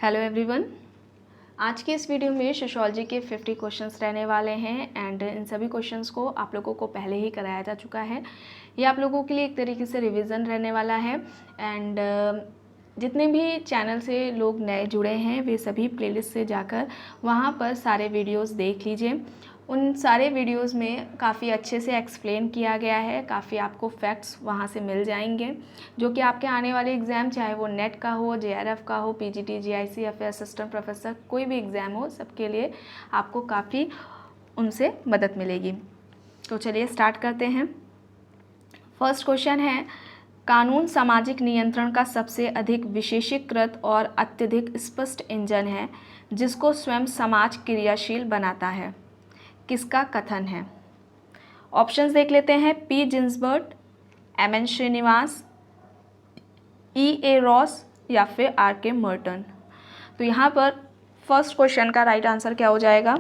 Hello everyone. आज के इस वीडियो में सोशियोलॉजी के 50 क्वेश्चंस रहने वाले हैं एंड इन सभी क्वेश्चंस को आप लोगों को पहले ही कराया जा चुका है। ये आप लोगों के लिए एक तरीके से रिवीजन रहने वाला है एंड जितने भी चैनल से लोग नए जुड़े हैं वे सभी प्लेलिस्ट से जाकर वहाँ पर सारे वीडियोस देख लीजिए। उन सारे वीडियोस में काफ़ी अच्छे से एक्सप्लेन किया गया है, काफ़ी आपको फैक्ट्स वहाँ से मिल जाएंगे जो कि आपके आने वाले एग्ज़ाम, चाहे वो नेट का हो, जेआरएफ का हो, पीजीटी, जीआईसी या फिर असिस्टेंट प्रोफेसर, कोई भी एग्ज़ाम हो, सबके लिए आपको काफ़ी उनसे मदद मिलेगी। तो चलिए स्टार्ट करते हैं। फर्स्ट क्वेश्चन है, कानून सामाजिक नियंत्रण का सबसे अधिक विशेषीकृत और अत्यधिक स्पष्ट इंजन है जिसको स्वयं समाज क्रियाशील बनाता है। किसका कथन है? ऑप्शंस देख लेते हैं। P Ginsberg, MN. Srinivas, E.A. Ross या फिर R.K. मर्टन। तो यहाँ पर फर्स्ट क्वेश्चन का राइट आंसर क्या हो जाएगा?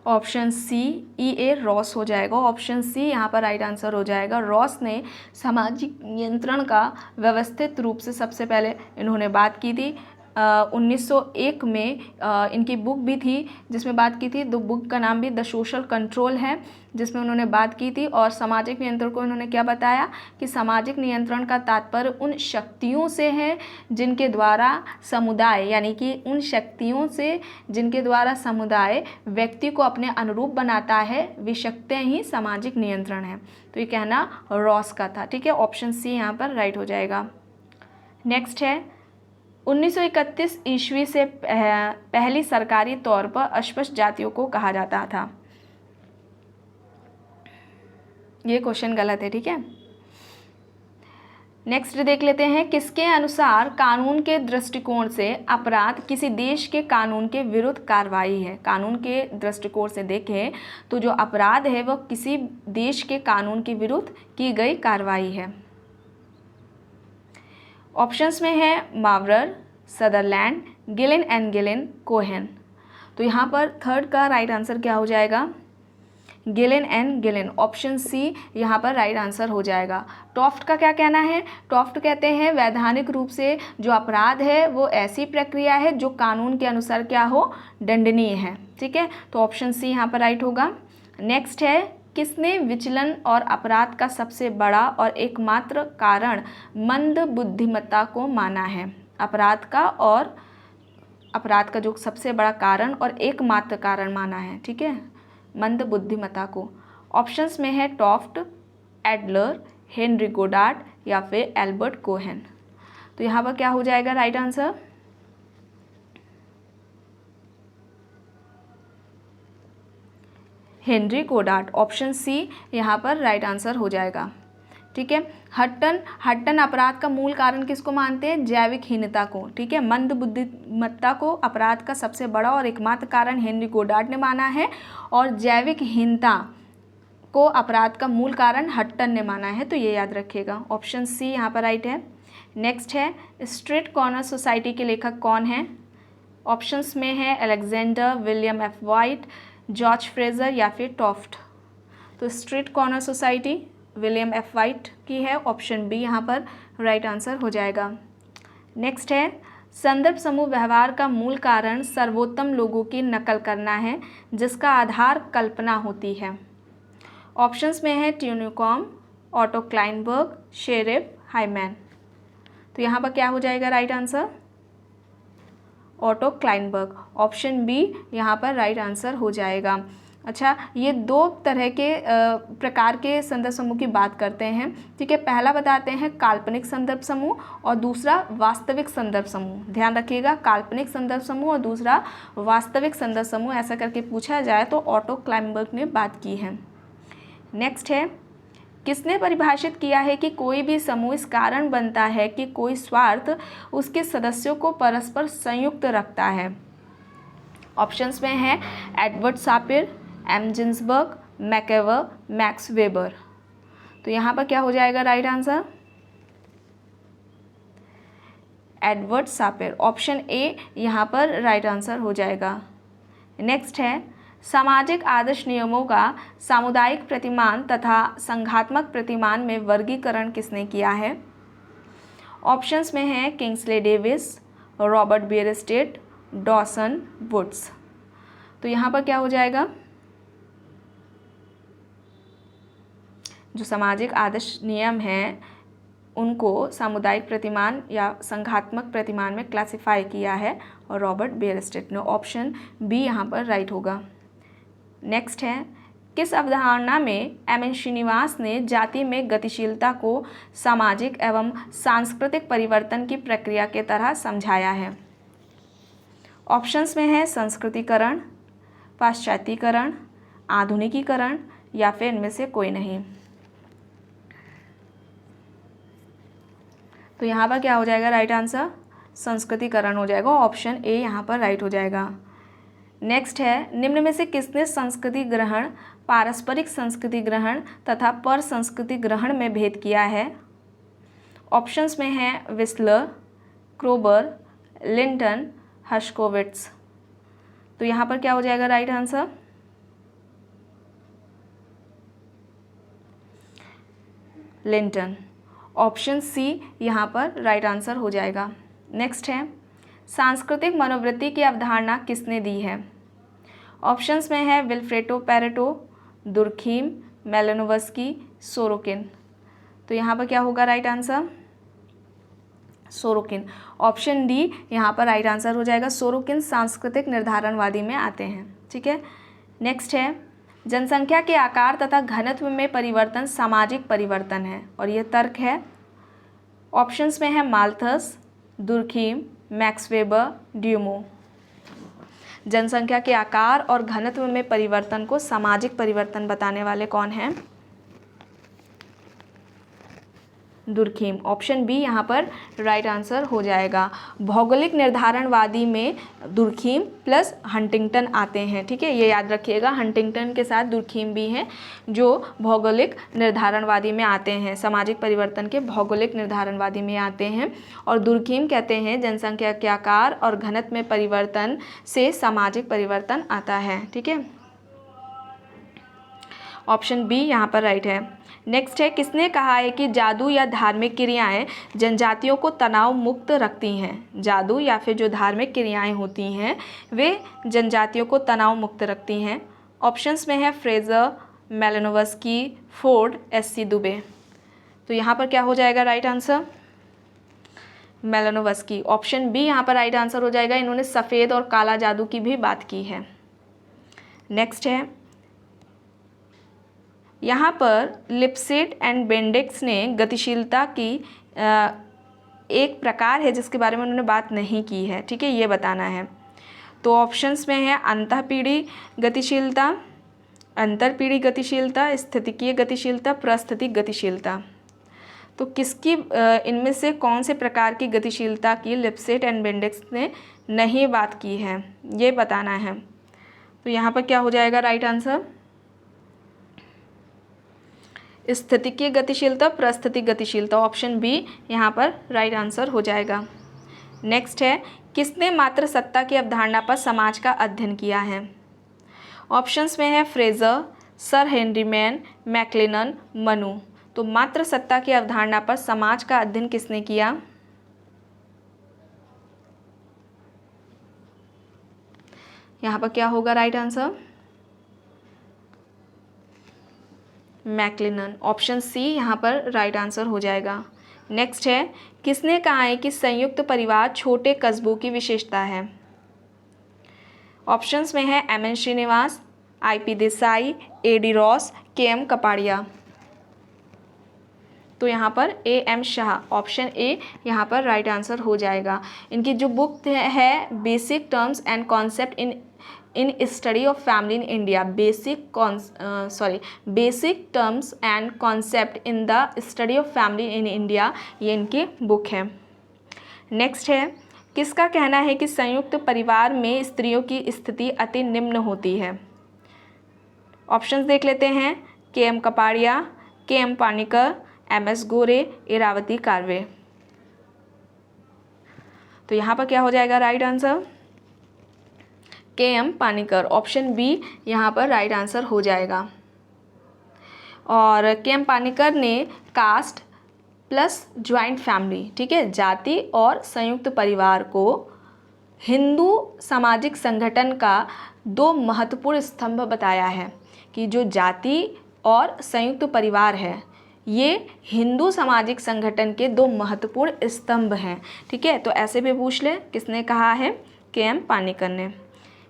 Option C E.A. रॉस हो जाएगा। ऑप्शन सी यहाँ पर राइट आंसर हो जाएगा। रॉस ने सामाजिक नियंत्रण का व्यवस्थित रूप से सबसे पहले इन्होंने बात की थी। 1901 में इनकी बुक भी थी जिसमें बात की थी। बुक का नाम भी द सोशल कंट्रोल है जिसमें उन्होंने बात की थी। और सामाजिक नियंत्रण को इन्होंने क्या बताया कि सामाजिक नियंत्रण का तात्पर्य उन शक्तियों से है जिनके द्वारा समुदाय, यानी कि उन शक्तियों से जिनके द्वारा समुदाय व्यक्ति को अपने अनुरूप बनाता है, वे शक्तियाँ ही सामाजिक नियंत्रण है। तो ये कहना रॉस का था। ठीक है, ऑप्शन सी यहाँ पर राइट हो जाएगा। नेक्स्ट है, 1931 ईस्वी से पहली सरकारी तौर पर अस्पृश्य जातियों को कहा जाता था। ये क्वेश्चन गलत है। ठीक है, नेक्स्ट देख लेते हैं। किसके अनुसार कानून के दृष्टिकोण से अपराध किसी देश के कानून के विरुद्ध कार्रवाई है? कानून के दृष्टिकोण से देखें तो जो अपराध है वह किसी देश के कानून के विरुद्ध की गई कार्रवाई है। ऑप्शंस में है Mowrer, Sutherland, Gillin and Gillin, Cohen. तो यहाँ पर थर्ड का राइट आंसर क्या हो जाएगा? Gillin and Gillin. Option C यहाँ पर राइट आंसर हो जाएगा। टॉफ्ट का क्या कहना है? टॉफ्ट कहते हैं वैधानिक रूप से जो अपराध है वो ऐसी प्रक्रिया है जो कानून के अनुसार क्या हो, दंडनीय है। ठीक है, तो ऑप्शन सी यहाँ पर राइट होगा। नेक्स्ट है, किसने विचलन और अपराध का सबसे बड़ा और एकमात्र कारण मंद बुद्धिमत्ता को माना है? अपराध का जो सबसे बड़ा कारण और एकमात्र कारण माना है, ठीक है, मंद बुद्धिमत्ता को। ऑप्शंस में है टॉफ्ट, एडलर, हेनरी गोडार्ड या फिर एल्बर्ट कोहेन। तो यहाँ पर क्या हो जाएगा right answer? Henry Goddard. Option C यहाँ पर राइट आंसर हो जाएगा। ठीक है, हट्टन अपराध का मूल कारण किसको मानते हैं? जैविकहीनता को। ठीक है, मंद बुद्धिमत्ता को अपराध का सबसे बड़ा और एकमात्र कारण हेनरी गोडार्ड ने माना है और जैविकहीनता को अपराध का मूल कारण हट्टन ने माना है। तो ये याद रखिएगा, ऑप्शन सी यहाँ पर राइट है। नेक्स्ट है, स्ट्रीट कॉर्नर सोसाइटी के लेखक कौन है? ऑप्शंस में है Alexander William F white, George Fraser या फिर टॉफ्ट। तो street corner society William F white की है। ऑप्शन बी यहाँ पर राइट आंसर हो जाएगा। नेक्स्ट है, संदर्भ समूह व्यवहार का मूल कारण सर्वोत्तम लोगों की नकल करना है जिसका आधार कल्पना होती है। ऑप्शंस में है ट्यूनिकॉम, ऑटो क्लाइनबर्ग, शेरिफ, हाइमैन। तो यहाँ पर क्या हो जाएगा right answer? Otto Klineberg. Option B यहाँ पर राइट आंसर हो जाएगा। अच्छा, ये दो तरह के प्रकार के संदर्भ समूह की बात करते हैं। ठीक है, पहला बताते हैं काल्पनिक संदर्भ समूह और दूसरा वास्तविक संदर्भ समूह। ध्यान रखिएगा, काल्पनिक संदर्भ समूह और दूसरा वास्तविक संदर्भ समूह, ऐसा करके पूछा जाए तो ऑटो क्लाइनबर्ग ने बात की है। नेक्स्ट है, किसने परिभाषित किया है कि कोई भी समूह इस कारण बनता है कि कोई स्वार्थ उसके सदस्यों को परस्पर संयुक्त रखता है? ऑप्शंस में है Edward Sapir, M Ginsberg, MacIver, Max Weber. तो यहाँ पर क्या हो जाएगा right answer? Edward Sapir. Option A यहाँ पर राइट आंसर हो जाएगा। नेक्स्ट है, सामाजिक आदर्श नियमों का सामुदायिक प्रतिमान तथा संघात्मक प्रतिमान में वर्गीकरण किसने किया है? ऑप्शंस में है Kingsley Davis, Robert Bierstedt, Dawson Woods. तो यहाँ पर क्या हो जाएगा, जो सामाजिक आदर्श नियम हैं उनको सामुदायिक प्रतिमान या संघात्मक प्रतिमान में क्लासिफाई किया है और रॉबर्ट बियरस्टेट ने। ऑप्शन बी यहाँ पर राइट होगा। नेक्स्ट है, किस अवधारणा में एम.एन. श्रीनिवास ने जाति में गतिशीलता को सामाजिक एवं सांस्कृतिक परिवर्तन की प्रक्रिया के तरह समझाया है? ऑप्शंस में है संस्कृतिकरण, पाश्चात्यीकरण, आधुनिकीकरण या फिर इनमें से कोई नहीं। तो यहाँ पर क्या हो जाएगा राइट आंसर, संस्कृतिकरण हो जाएगा। ऑप्शन ए यहाँ पर राइट हो जाएगा। नेक्स्ट है, निम्न में से किसने संस्कृति ग्रहण, पारस्परिक संस्कृति ग्रहण तथा पर संस्कृति ग्रहण में भेद किया है? ऑप्शंस में है विस्लर, क्रोबर, लिंटन, हर्शकोविट्स। तो यहाँ पर क्या हो जाएगा right answer, Linton. Option C यहाँ पर राइट आंसर हो जाएगा। नेक्स्ट है, सांस्कृतिक मनोवृत्ति की अवधारणा किसने दी है? ऑप्शंस में है विल्फ्रेटो पेरेटो, दुर्खीम, मेलानोव्स्की, सोरोकिन। तो यहाँ पर क्या होगा right answer, Sorokin. Option D यहाँ पर राइट आंसर हो जाएगा। सोरोकिन सांस्कृतिक निर्धारणवादी में आते हैं। ठीक है। नेक्स्ट है, जनसंख्या के आकार तथा घनत्व में परिवर्तन सामाजिक परिवर्तन है, और यह तर्क है। ऑप्शंस में है माल्थस, दुर्खीम, मैक्स वेबर, ड्यूमो। जनसंख्या के आकार और घनत्व में परिवर्तन को सामाजिक परिवर्तन बताने वाले कौन हैं? दुर्खीम। ऑप्शन बी यहाँ पर राइट आंसर हो जाएगा। भौगोलिक निर्धारणवादी में दुर्खीम प्लस हंटिंगटन आते हैं। ठीक है, ये याद रखिएगा, हंटिंगटन के साथ दुर्खीम भी हैं जो भौगोलिक निर्धारणवादी में आते हैं, सामाजिक परिवर्तन के भौगोलिक निर्धारणवादी में आते हैं। और दुर्खीम कहते हैं जनसंख्या के आकार और घनत्व में परिवर्तन से सामाजिक परिवर्तन आता है। ठीक है, ऑप्शन बी यहाँ पर राइट है। नेक्स्ट है, किसने कहा है कि जादू या धार्मिक क्रियाएं जनजातियों को तनाव मुक्त रखती हैं? जादू या फिर जो धार्मिक क्रियाएं होती हैं वे जनजातियों को तनाव मुक्त रखती हैं। ऑप्शंस में है फ्रेजर, मेलानोव्स्की, फोर्ड, एस.सी. दुबे। तो यहाँ पर क्या हो जाएगा राइट आंसर, मेलानोव्स्की। ऑप्शन बी यहाँ पर राइट आंसर हो जाएगा। इन्होंने सफ़ेद और काला जादू की भी बात की है। नेक्स्ट है, यहाँ पर लिप्सेट एंड बेंडिक्स ने गतिशीलता की एक प्रकार है जिसके बारे में उन्होंने बात नहीं की है। ठीक है, ये बताना है। तो ऑप्शंस में है अंतःपीढ़ी गतिशीलता, अंतरपीढ़ी गतिशीलता, स्थितिकीय गतिशीलता, प्रस्थितिक गतिशीलता। तो किसकी इनमें से कौन से प्रकार की गतिशीलता की लिप्सेट एंड बेंडिक्स ने नहीं बात की है, ये बताना है। तो यहाँ पर क्या हो जाएगा राइट आंसर, स्थितिकीय गतिशीलता, प्रस्थितिक गतिशीलता। ऑप्शन बी यहाँ पर राइट आंसर हो जाएगा। नेक्स्ट है, किसने मात्र सत्ता की अवधारणा पर समाज का अध्ययन किया है? ऑप्शंस में है Frazer, sir Henry Maine, McLennan, Manu. तो मात्र सत्ता की अवधारणा पर समाज का अध्ययन किसने किया? यहाँ पर क्या होगा राइट आंसर, मैक्लेनन। ऑप्शन सी यहाँ पर राइट आंसर हो जाएगा। नेक्स्ट है, किसने कहा है कि संयुक्त परिवार छोटे कस्बों की विशेषता है? ऑप्शंस में है M.N.. Srinivas, IP. Desai, AD. Ross, KM. Kapadia. तो यहाँ पर ए.एम. शाह, ऑप्शन ए यहाँ पर राइट आंसर हो जाएगा। इनकी जो बुक है basic terms and concept in study of family in India, basic terms and concept in the study of family in India, ये इनकी बुक है। नेक्स्ट है, किसका कहना है कि संयुक्त परिवार में स्त्रियों की स्थिति अति निम्न होती है? ऑप्शंस देख लेते हैं, K M. Kapadia, K M. Panikkar, M S. Gore, Irawati Karve. तो यहाँ पर क्या हो जाएगा right answer, K M. Panikkar. Option B यहाँ पर राइट आंसर हो जाएगा। और के.एम. पानिकर ने कास्ट, प्लस ज्वाइंट फैमिली, ठीक है, जाति और संयुक्त परिवार को हिंदू सामाजिक संगठन का दो महत्वपूर्ण स्तंभ बताया है कि जो जाति और संयुक्त परिवार है ये हिंदू सामाजिक संगठन के दो महत्वपूर्ण स्तंभ हैं, ठीक है। तो ऐसे भी पूछ ले, किसने कहा है? के.एम. पानिकर ने।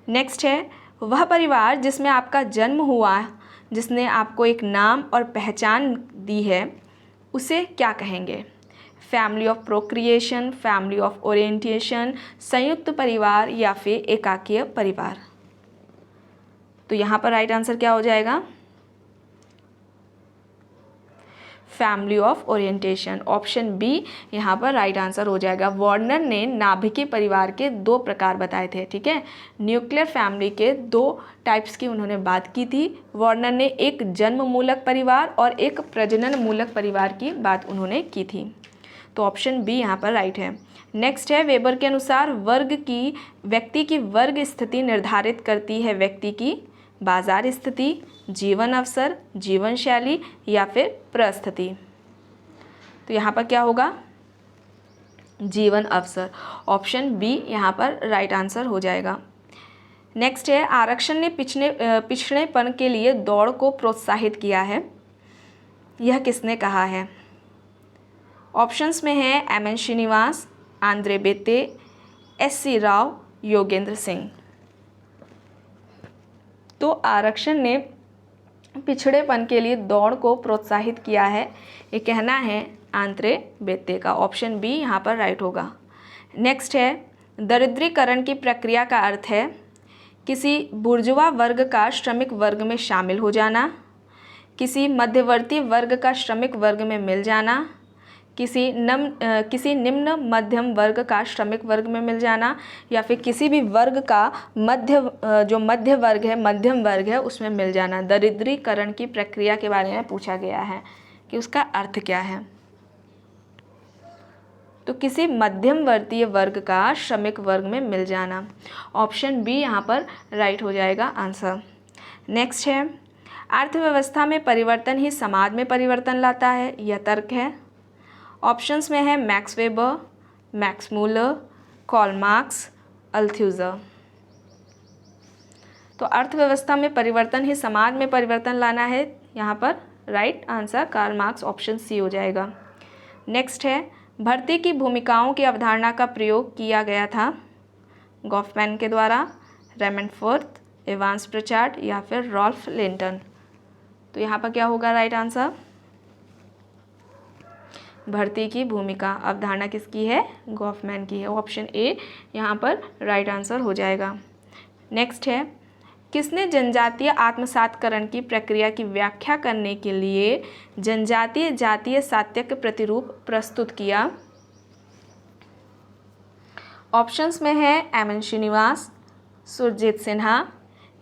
नेक्स्ट है, वह परिवार जिसमें आपका जन्म हुआ, जिसने आपको एक नाम और पहचान दी है, उसे क्या कहेंगे? Family of procreation, family of orientation, संयुक्त परिवार या फिर एकाकीय परिवार। तो यहाँ पर राइट आंसर क्या हो जाएगा? Family of orientation, option B यहाँ पर राइट आंसर हो जाएगा। वार्नर ने नाभिकीय परिवार के दो प्रकार बताए थे, ठीक है। न्यूक्लियर फैमिली के दो टाइप्स की उन्होंने बात की थी। वार्नर ने एक जन्म मूलक परिवार और एक प्रजनन मूलक परिवार की बात उन्होंने की थी। तो ऑप्शन बी यहाँ पर राइट है। नेक्स्ट है, वेबर के अनुसार व्यक्ति की वर्ग स्थिति निर्धारित करती है व्यक्ति की बाजार स्थिति, जीवन अवसर, जीवन शैली या फिर परिस्थिति। तो यहाँ पर क्या होगा? जीवन अवसर, ऑप्शन बी यहाँ पर राइट आंसर हो जाएगा। नेक्स्ट है, आरक्षण ने पिछड़ेपन के लिए दौड़ को प्रोत्साहित किया है, यह किसने कहा है? ऑप्शंस में है एम.एन. श्रीनिवास, आंद्रे बेत्ते, एस.सी. राव, योगेंद्र सिंह। तो आरक्षण ने पिछड़ेपन के लिए दौड़ को प्रोत्साहित किया है, ये कहना है आंद्रे बेत्ते का। ऑप्शन बी यहाँ पर राइट होगा। नेक्स्ट है, दरिद्रीकरण की प्रक्रिया का अर्थ है किसी बुर्जुआ वर्ग का श्रमिक वर्ग में शामिल हो जाना, किसी मध्यवर्ती वर्ग का श्रमिक वर्ग में मिल जाना, किसी निम्न मध्यम वर्ग का श्रमिक वर्ग में मिल जाना, या फिर किसी भी वर्ग का मध्य वर्ग है, मध्यम वर्ग है, उसमें मिल जाना। दरिद्रीकरण की प्रक्रिया के बारे में पूछा गया है कि उसका अर्थ क्या है। तो किसी मध्यम वर्तीय वर्ग का श्रमिक वर्ग में मिल जाना, ऑप्शन बी यहाँ पर राइट हो जाएगा आंसर। नेक्स्ट है, अर्थव्यवस्था में परिवर्तन ही समाज में परिवर्तन लाता है, यह तर्क है। ऑप्शंस में है Max Weber, Max Muller, Karl Marx, Althusser. तो अर्थव्यवस्था में परिवर्तन ही समाज में परिवर्तन लाना है, यहाँ पर right answer Karl Marx, option C हो जाएगा। नेक्स्ट है, भर्ती की भूमिकाओं की अवधारणा का प्रयोग किया गया था गॉफमैन के द्वारा, रेमंडफोर्थ, एवांस प्रिचार्ड या फिर रॉल्फ लिंटन। तो यहाँ पर क्या होगा राइट आंसर? भर्ती की भूमिका अवधारणा किसकी है? गॉफमैन की है, ऑप्शन ए यहाँ पर राइट आंसर हो जाएगा। नेक्स्ट है, किसने जनजातीय आत्मसातकरण की प्रक्रिया की व्याख्या करने के लिए जनजातीय जातीय सात्यक प्रतिरूप प्रस्तुत किया? ऑप्शंस में है एम.एन. श्रीनिवास, सुरजीत सिन्हा,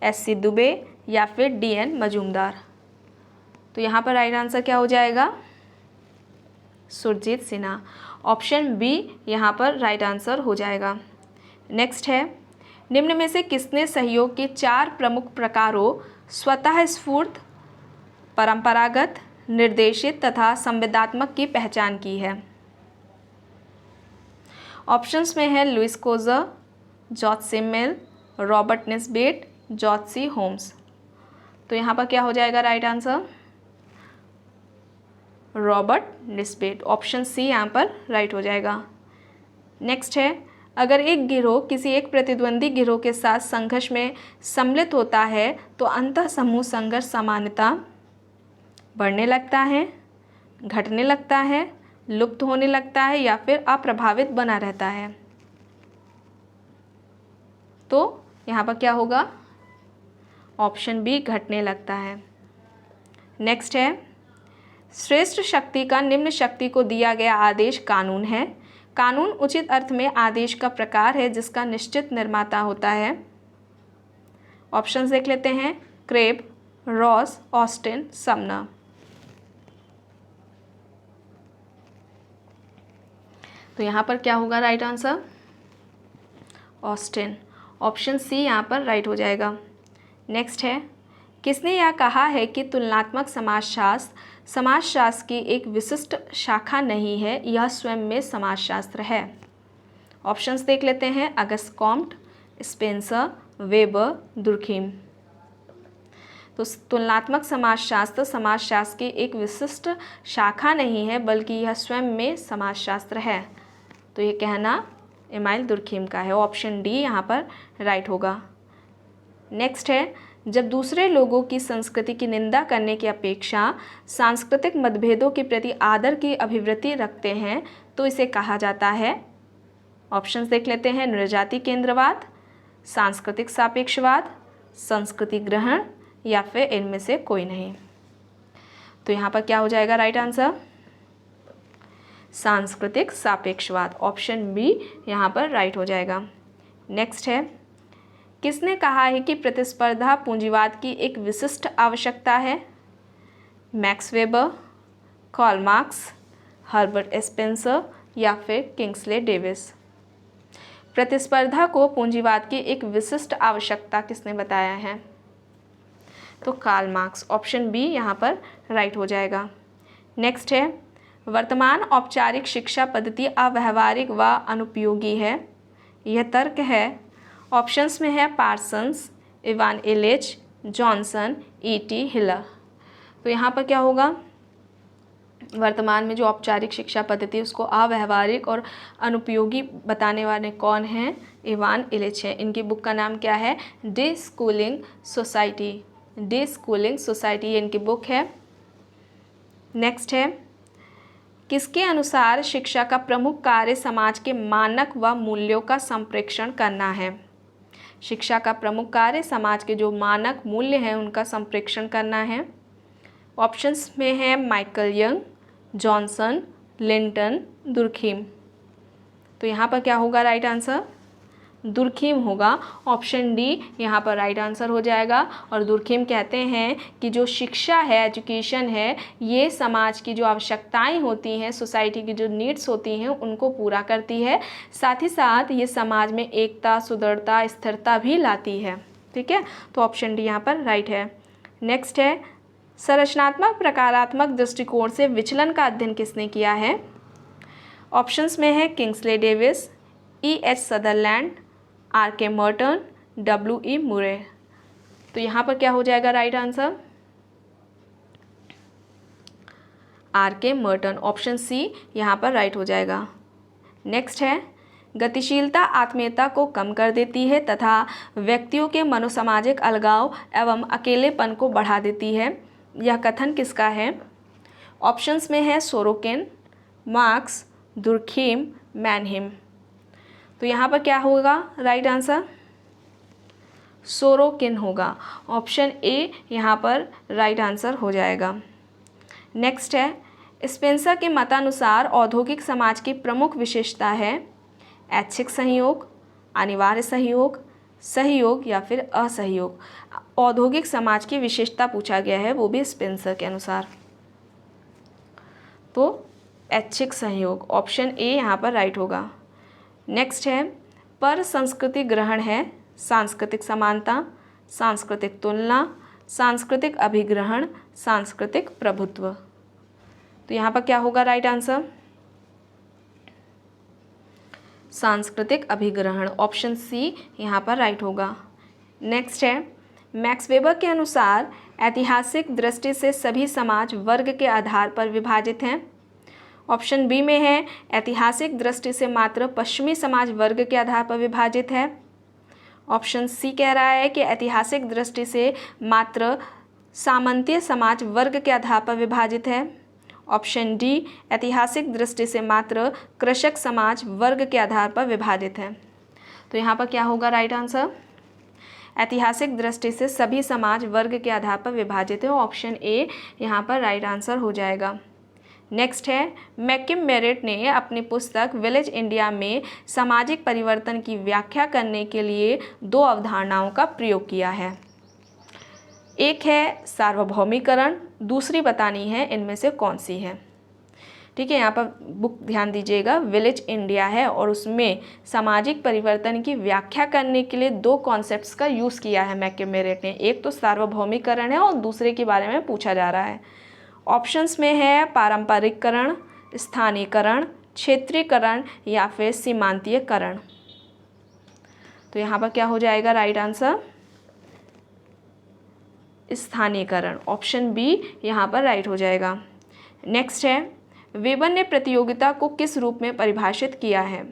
एस.सी. दुबे या फिर डी.एन. मजूमदार। तो यहाँ पर राइट आंसर क्या हो जाएगा? सुरजीत सिन्हा, ऑप्शन बी यहाँ पर राइट आंसर हो जाएगा। नेक्स्ट है, निम्न में से किसने सहयोग के 4 प्रमुख प्रकारों स्वतः स्फूर्त, परंपरागत, निर्देशित तथा संवेदात्मक की पहचान की है? ऑप्शंस में है Lewis Coser, George Simmel, Robert Nisbet, George C Homans. तो यहाँ पर क्या हो जाएगा right answer? Robert Nisbet, option C यहाँ पर राइट हो जाएगा। नेक्स्ट है, अगर एक गिरोह किसी एक प्रतिद्वंदी गिरोह के साथ संघर्ष में सम्मिलित होता है तो अंतः समूह संघर्ष सामान्यतः बढ़ने लगता है, घटने लगता है, लुप्त होने लगता है या फिर अप्रभावित बना रहता है। तो यहाँ पर क्या होगा? ऑप्शन बी घटने लगता है। नेक्स्ट है, श्रेष्ठ शक्ति का निम्न शक्ति को दिया गया आदेश कानून है। कानून उचित अर्थ में आदेश का प्रकार है जिसका निश्चित निर्माता होता है। ऑप्शंस देख लेते हैं, क्रेब, रॉस, ऑस्टिन, समनर। तो यहाँ पर क्या होगा right answer? Austin, option C यहाँ पर राइट हो जाएगा। नेक्स्ट है, किसने यह कहा है कि तुलनात्मक समाजशास्त्र की एक विशिष्ट शाखा नहीं है, यह स्वयं में समाजशास्त्र है? ऑप्शंस देख लेते हैं। Auguste Comte, Spencer, weber, Durkheim. तो तुलनात्मक समाजशास्त्र की एक विशिष्ट शाखा नहीं है, बल्कि यह स्वयं में समाजशास्त्र है। तो ये कहना एमाइल दुर्खीम का है। ऑप्शन डी यहाँ पर राइट होगा। नेक्स्ट है, जब दूसरे लोगों की संस्कृति की निंदा करने की अपेक्षा सांस्कृतिक मतभेदों के प्रति आदर की अभिवृत्ति रखते हैं तो इसे कहा जाता है? ऑप्शंस देख लेते हैं। नृजाति केंद्रवाद, सांस्कृतिक सापेक्षवाद, संस्कृति ग्रहण, या फिर इनमें से कोई नहीं। तो यहाँ पर क्या हो जाएगा राइट आंसर? सांस्कृतिक सापेक्षवाद। ऑप्शन बी यहाँ पर राइट हो जाएगा। नेक्स्ट है, किसने कहा है कि प्रतिस्पर्धा पूंजीवाद की एक विशिष्ट आवश्यकता है? Max Weber, Karl Marx, Herbert Spencer, या फिर किंग्सले डेविस? प्रतिस्पर्धा को पूंजीवाद की एक विशिष्ट आवश्यकता किसने बताया है? तो कार्ल मार्क्स। ऑप्शन बी यहाँ पर राइट हो जाएगा। नेक्स्ट है, वर्तमान औपचारिक शिक्षा पद्धति अव्यावहारिक व अनुपयोगी है, यह तर्क है? ऑप्शंस में है Parsons, Ivan Illich, Johnson, ET. Hiller. तो यहाँ पर क्या होगा? वर्तमान में जो औपचारिक शिक्षा पद्धति है उसको अव्यावहारिक और अनुपयोगी बताने वाले कौन हैं? इवान इलिच है। इनकी बुक का नाम क्या है? Day schooling society. Day schooling society ये इनकी बुक है। नेक्स्ट है, किसके अनुसार शिक्षा का प्रमुख कार्य समाज के मानक व मूल्यों का संप्रेषण करना है? शिक्षा का प्रमुख कार्य समाज के जो मानक मूल्य हैं उनका संप्रेषण करना है। ऑप्शंस में है Michael young, Johnson, Linton, Durkheim. तो यहाँ पर क्या होगा राइट आंसर? दुर्खीम होगा। ऑप्शन डी यहाँ पर राइट आंसर हो जाएगा। और दुर्खीम कहते हैं कि जो शिक्षा है, एजुकेशन है, ये समाज की जो आवश्यकताएं होती हैं, सोसाइटी की जो नीड्स होती हैं उनको पूरा करती है। साथ ही साथ ये समाज में एकता, सुदृढ़ता, स्थिरता भी लाती है। ठीक है, तो ऑप्शन डी यहाँ पर राइट है। नेक्स्ट है, संरचनात्मक प्रकारात्मक दृष्टिकोण से विचलन का अध्ययन किसने किया है? ऑप्शंस में है Kingsley Davis, E.H. Sutherland, R.K. Merton, W.E. मुरे। तो यहाँ पर क्या हो जाएगा right answer? R.K. Merton. Option C यहाँ पर राइट हो जाएगा। नेक्स्ट है, गतिशीलता आत्मीयता को कम कर देती है तथा व्यक्तियों के मनोसामाजिक अलगाव एवं अकेलेपन को बढ़ा देती है, यह कथन किसका है? ऑप्शंस में है सोरोकिन, मार्क्स, दुर्खीम, मैनहिम। तो यहाँ पर क्या होगा राइट आंसर? सोरोकिन होगा। ऑप्शन ए यहाँ पर राइट आंसर हो जाएगा। नेक्स्ट है, स्पेंसर के मतानुसार औद्योगिक समाज की प्रमुख विशेषता है ऐच्छिक सहयोग, अनिवार्य सहयोग, सहयोग या फिर असहयोग। औद्योगिक समाज की विशेषता पूछा गया है, वो भी स्पेंसर के अनुसार। तो ऐच्छिक सहयोग। ऑप्शन ए यहाँ पर राइट होगा। नेक्स्ट है, पर संस्कृति ग्रहण है सांस्कृतिक समानता, सांस्कृतिक तुलना, सांस्कृतिक अभिग्रहण, सांस्कृतिक प्रभुत्व। तो यहाँ पर क्या होगा राइट आंसर? सांस्कृतिक अभिग्रहण। ऑप्शन सी यहाँ पर राइट होगा। नेक्स्ट है, मैक्स वेबर के अनुसार ऐतिहासिक दृष्टि से सभी समाज वर्ग के आधार पर विभाजित हैं। ऑप्शन बी में है ऐतिहासिक दृष्टि से मात्र पश्चिमी समाज वर्ग के आधार पर विभाजित है। ऑप्शन सी कह रहा है कि ऐतिहासिक दृष्टि से मात्र सामंतीय समाज वर्ग के आधार पर विभाजित है। ऑप्शन डी ऐतिहासिक दृष्टि से मात्र कृषक समाज वर्ग के आधार पर विभाजित है। तो यहाँ पर क्या होगा राइट आंसर? ऐतिहासिक दृष्टि से सभी समाज वर्ग के आधार पर विभाजित है। ऑप्शन ए यहाँ पर राइट आंसर हो जाएगा। नेक्स्ट है, मैकिम मेरिट ने अपनी पुस्तक विलेज इंडिया में सामाजिक परिवर्तन की व्याख्या करने के लिए दो अवधारणाओं का प्रयोग किया है। एक है सार्वभौमिकरण, दूसरी बतानी है इनमें से कौन सी है। ठीक है, यहाँ पर बुक ध्यान दीजिएगा, विलेज इंडिया है और उसमें सामाजिक परिवर्तन की व्याख्या करने के लिए 2 कॉन्सेप्ट्स का यूज़ किया है मैकमेरेट ने। एक तो सार्वभौमिकरण है और दूसरे के बारे में पूछा जा रहा है। ऑप्शंस में है पारंपरिकरण, स्थानीयकरण, क्षेत्रीकरण या फिर सीमांतीयकरण। तो यहाँ पर क्या हो जाएगा राइट आंसर? स्थानीयकरण, ऑप्शन बी यहाँ पर राइट हो जाएगा। नेक्स्ट है, वेबर ने प्रतियोगिता को किस रूप में परिभाषित किया है?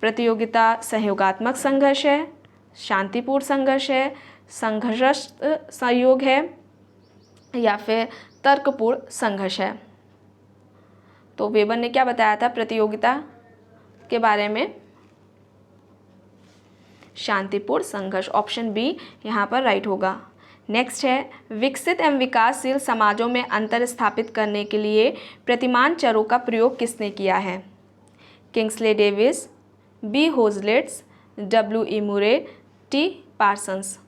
प्रतियोगिता सहयोगात्मक संघर्ष है, शांतिपूर्ण संघर्ष है, संघर्षस्थ सहयोग है या फिर तर्कपूर्ण संघर्ष है। तो वेबर ने क्या बताया था प्रतियोगिता के बारे में? शांतिपूर्ण संघर्ष, ऑप्शन बी यहाँ पर राइट होगा। नेक्स्ट है, विकसित एवं विकासशील समाजों में अंतर स्थापित करने के लिए प्रतिमान चरों का प्रयोग किसने किया है? Kingsley Davis, B Hoselitz, W.E. Moore, T Parsons.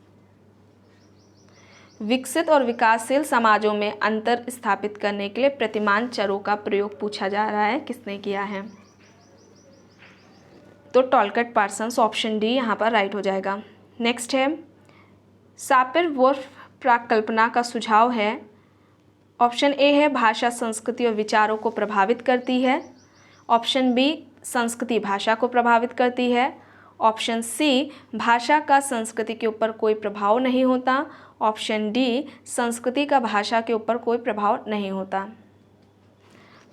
विकसित और विकासशील समाजों में अंतर स्थापित करने के लिए प्रतिमान चरों का प्रयोग पूछा जा रहा है, किसने किया है? तो टॉलकट पार्सन्स, ऑप्शन डी यहाँ पर राइट हो जाएगा। नेक्स्ट है, सापिर-वुर्फ प्राकल्पना का सुझाव है। ऑप्शन ए है भाषा संस्कृति और विचारों को प्रभावित करती है, ऑप्शन बी संस्कृति भाषा को प्रभावित करती है, ऑप्शन सी भाषा का संस्कृति के ऊपर कोई प्रभाव नहीं होता, ऑप्शन डी संस्कृति का भाषा के ऊपर कोई प्रभाव नहीं होता।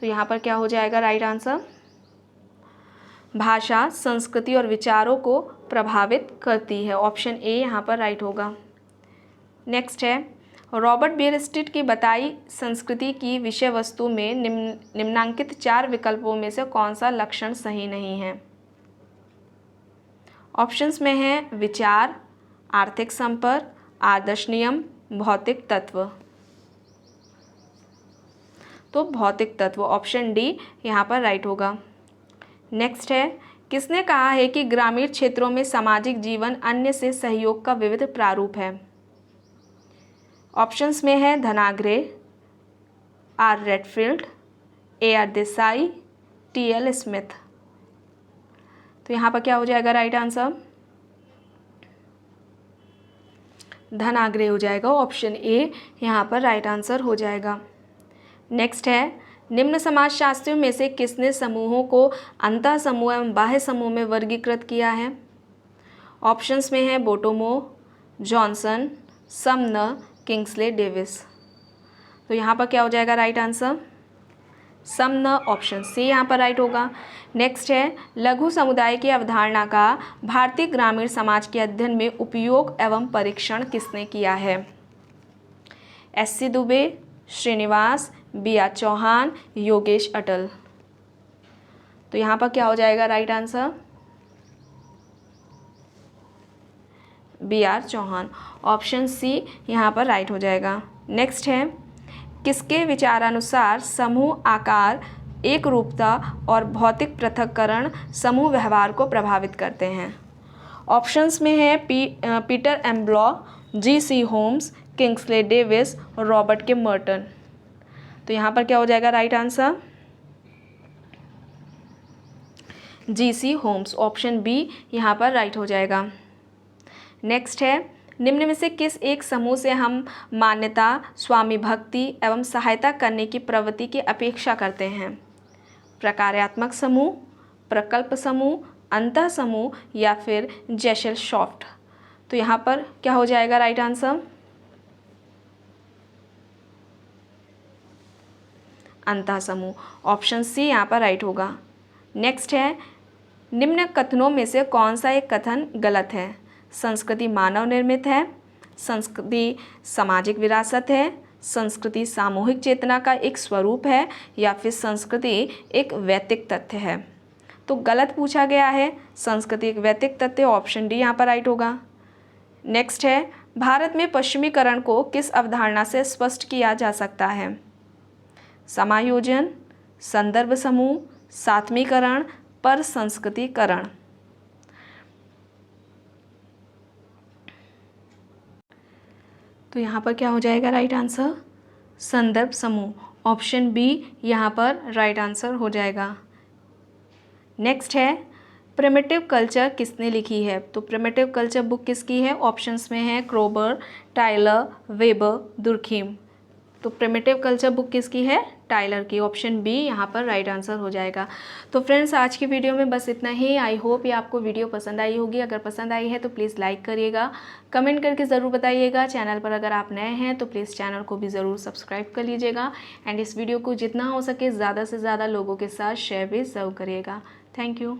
तो यहाँ पर क्या हो जाएगा राइट आंसर? भाषा संस्कृति और विचारों को प्रभावित करती है, ऑप्शन ए यहाँ पर राइट होगा। नेक्स्ट है, रॉबर्ट बियरस्टेट की बताई संस्कृति की विषय वस्तु में निम्नांकित 4 विकल्पों में से कौन सा लक्षण सही नहीं है? ऑप्शंस में है विचार, आर्थिक संपर्क, आदर्श नियम, भौतिक तत्व। तो भौतिक तत्व, ऑप्शन डी यहाँ पर राइट होगा। नेक्स्ट है, किसने कहा है कि ग्रामीण क्षेत्रों में सामाजिक जीवन अन्य से सहयोग का विविध प्रारूप है? ऑप्शंस में है Dhanagare, R Redfield, AR Desai, TL Smith. तो यहाँ पर क्या हो जाएगा राइट आंसर? धनाग्रे हो जाएगा, ऑप्शन ए यहाँ पर राइट आंसर हो जाएगा। नेक्स्ट है, निम्न समाजशास्त्रियों में से किसने समूहों को अंतः समूह एवं बाह्य समूह में वर्गीकृत किया है? ऑप्शंस में है Bottomore, Johnson, Sumner, Kingsley Davis. तो यहाँ पर क्या हो जाएगा right answer? Sumner, option C यहाँ पर राइट होगा। नेक्स्ट है, लघु समुदाय की अवधारणा का भारतीय ग्रामीण समाज के अध्ययन में उपयोग एवं परीक्षण किसने किया है? SC दुबे, श्रीनिवास, BR चौहान, योगेश अटल। तो यहाँ पर क्या हो जाएगा right answer? BR Chauhan, option C यहाँ पर राइट हो जाएगा। नेक्स्ट है, किसके विचारानुसार समूह आकार, एक रूपता और भौतिक पृथक्करण समूह व्यवहार को प्रभावित करते हैं? ऑप्शंस में है Peter M Blau, GC Homans, Kingsley Davis और रॉबर्ट के मर्टन। तो यहाँ पर क्या हो जाएगा right answer? GC Homans, option B यहाँ पर राइट हो जाएगा। नेक्स्ट है, निम्न में से किस एक समूह से हम मान्यता, स्वामी भक्ति एवं सहायता करने की प्रवृत्ति की अपेक्षा करते हैं? प्रकार्यात्मक समूह, प्रकल्प समूह, अंतः समूह या फिर जेशलसॉफ्ट। तो यहाँ पर क्या हो जाएगा राइट आंसर? अंतः समूह, ऑप्शन सी यहाँ पर राइट होगा। नेक्स्ट है, निम्न कथनों में से कौन सा एक कथन गलत है? संस्कृति मानव निर्मित है, संस्कृति सामाजिक विरासत है, संस्कृति सामूहिक चेतना का एक स्वरूप है या फिर संस्कृति एक वैयक्तिक तथ्य है? तो गलत पूछा गया है, संस्कृति एक वैयक्तिक तथ्य, ऑप्शन डी यहाँ पर राइट होगा। नेक्स्ट है, भारत में पश्चिमीकरण को किस अवधारणा से स्पष्ट किया जा सकता है? समायोजन, संदर्भ समूह, सात्मीकरण, पर संस्कृतिकरण। तो यहाँ पर क्या हो जाएगा राइट आंसर? संदर्भ समूह, ऑप्शन बी यहाँ पर राइट आंसर हो जाएगा। नेक्स्ट है प्रिमिटिव कल्चर किसने लिखी है? तो प्रिमिटिव कल्चर बुक किसकी है? ऑप्शंस में है क्रोबर, टाइलर, वेबर, दुर्खीम। तो प्रिमिटिव कल्चर बुक किसकी है? टाइलर की। ऑप्शन बी यहाँ पर राइट आंसर हो जाएगा। तो फ्रेंड्स आज की वीडियो में बस इतना ही। आई होप ये आपको वीडियो पसंद आई होगी। अगर पसंद आई है तो प्लीज़ लाइक करिएगा, कमेंट करके ज़रूर बताइएगा। चैनल पर अगर आप नए हैं तो प्लीज़ चैनल को भी ज़रूर सब्सक्राइब कर लीजिएगा एंड इस वीडियो को जितना हो सके ज़्यादा से ज़्यादा लोगों के साथ शेयर भी ज़रूर करिएगा। Thank you.